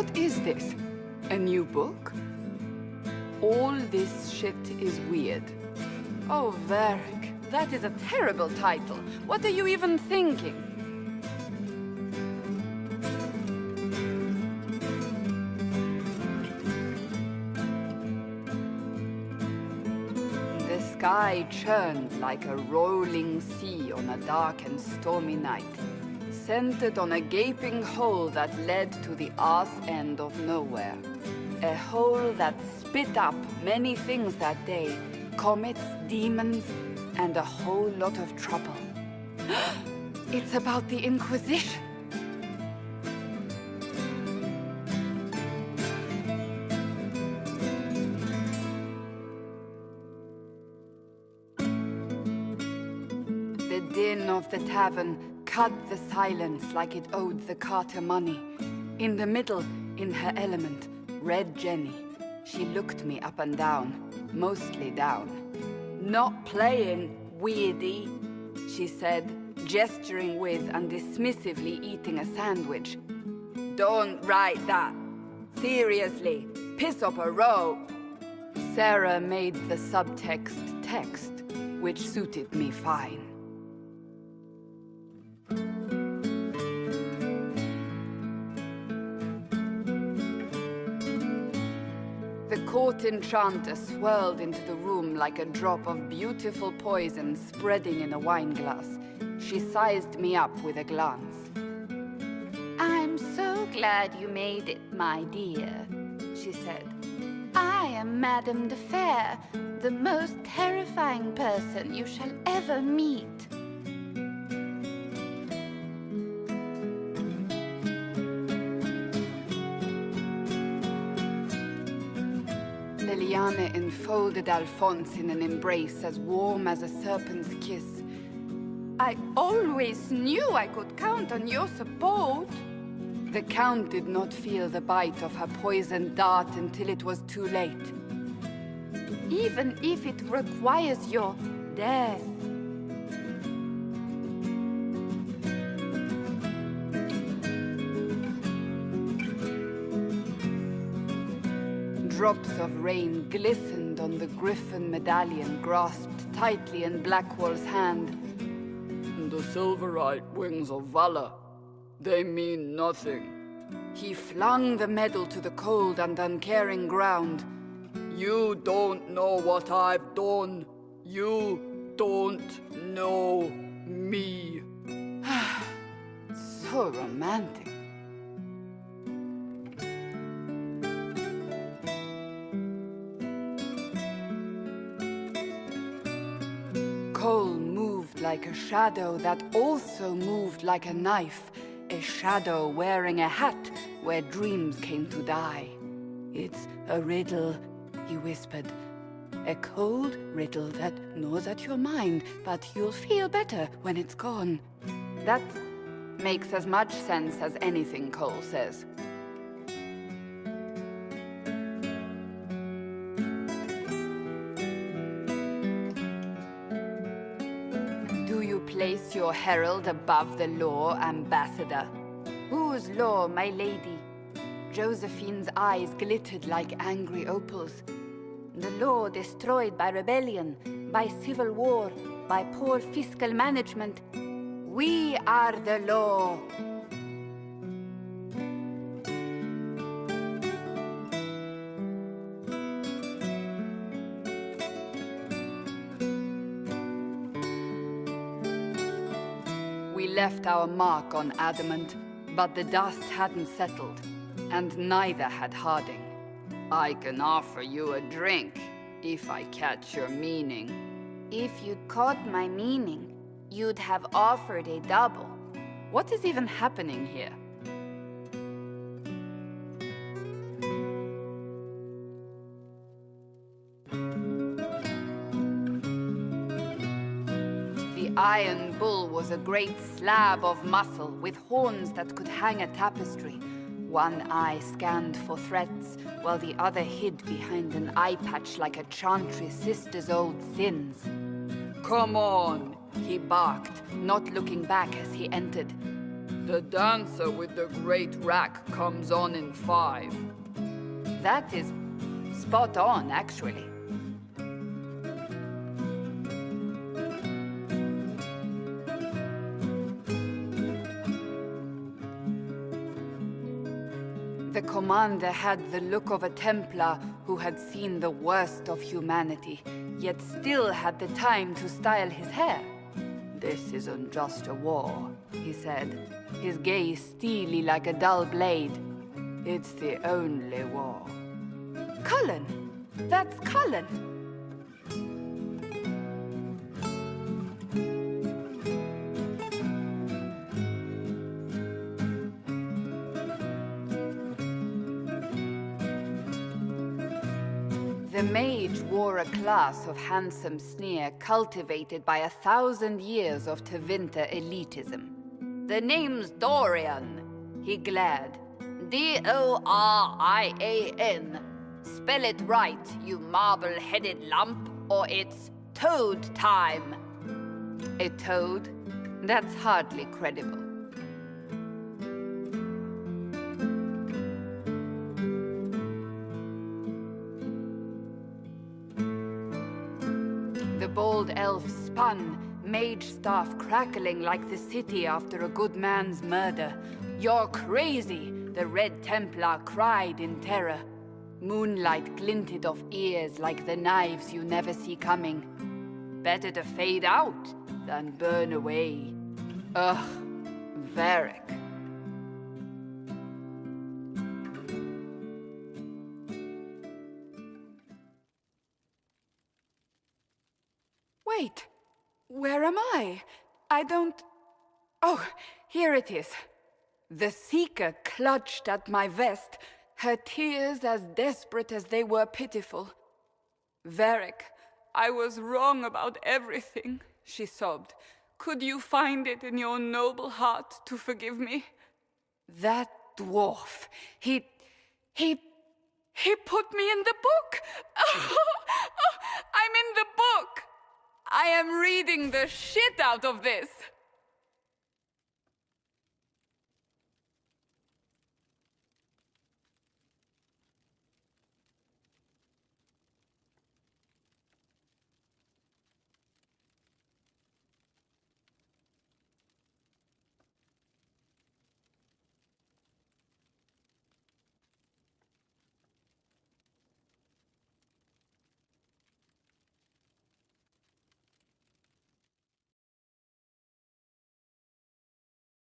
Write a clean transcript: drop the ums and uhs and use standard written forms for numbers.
What is this? A new book? All this shit is weird. Oh, Varric, that is a terrible title. What are you even thinking? The sky churned like a rolling sea on a dark and stormy night, centered on a gaping hole that led to the arse end of nowhere. A hole that spit up many things that day. Comets, demons, and a whole lot of trouble. It's about the Inquisition. The din of the tavern cut the silence like it owed the carter money. In the middle, in her element, Red Jenny. She looked me up and down, mostly down. "Not playing, weirdy," she said, gesturing with and dismissively eating a sandwich. "Don't write that. Seriously, piss up a row." Sarah made the subtext text, which suited me fine. The court enchanter swirled into the room like a drop of beautiful poison spreading in a wineglass. She sized me up with a glance. "I'm so glad you made it, my dear," she said. "I am Madame de Fair, the most terrifying person you shall ever meet." Liliane enfolded Alphonse in an embrace as warm as a serpent's kiss. "I always knew I could count on your support." The Count did not feel the bite of her poisoned dart until it was too late. "Even if it requires your death." Drops of rain glistened on the griffin medallion grasped tightly in Blackwall's hand. "The silverite wings of valor, they mean nothing." He flung the medal to the cold and uncaring ground. "You don't know what I've done. You don't know me." So romantic. Cole moved like a shadow that also moved like a knife. A shadow wearing a hat where dreams came to die. "It's a riddle," he whispered. "A cold riddle that gnaws at your mind, but you'll feel better when it's gone." That makes as much sense as anything Cole says. Place your herald above the law, Ambassador. "Whose law, my lady?" Josephine's eyes glittered like angry opals. "The law destroyed by rebellion, by civil war, by poor fiscal management. We are the law." We left our mark on adamant, but the dust hadn't settled, and neither had Harding. "I can offer you a drink, if I catch your meaning." "If you'd caught my meaning, you'd have offered a double." What is even happening here? The Iron Bull was a great slab of muscle with horns that could hang a tapestry. One eye scanned for threats, while the other hid behind an eye patch like a chantry sister's old sins. "Come on," he barked, not looking back as he entered. The dancer with the great rack comes on in 5. That is spot on, actually. The commander had the look of a Templar who had seen the worst of humanity, yet still had the time to style his hair. "This isn't just a war," he said, his gaze steely like a dull blade. "It's the only war." Cullen! That's Cullen! The mage wore a class of handsome sneer cultivated by 1,000 years of Tevinter elitism. "The name's Dorian," he glared. D-O-R-I-A-N. Spell it right, you marble-headed lump, or it's toad time. A toad? That's hardly credible. The bold elf spun, mage staff crackling like the city after a good man's murder. "You're crazy!" the Red Templar cried in terror. Moonlight glinted off ears like the knives you never see coming. Better to fade out than burn away. Ugh, Varric. Wait, where am I? I don't... Oh, here it is. The Seeker clutched at my vest, her tears as desperate as they were pitiful. "Varric, I was wrong about everything," she sobbed. "Could you find it in your noble heart to forgive me?" That dwarf, he put me in the book! I'm in the book! I am reading the shit out of this!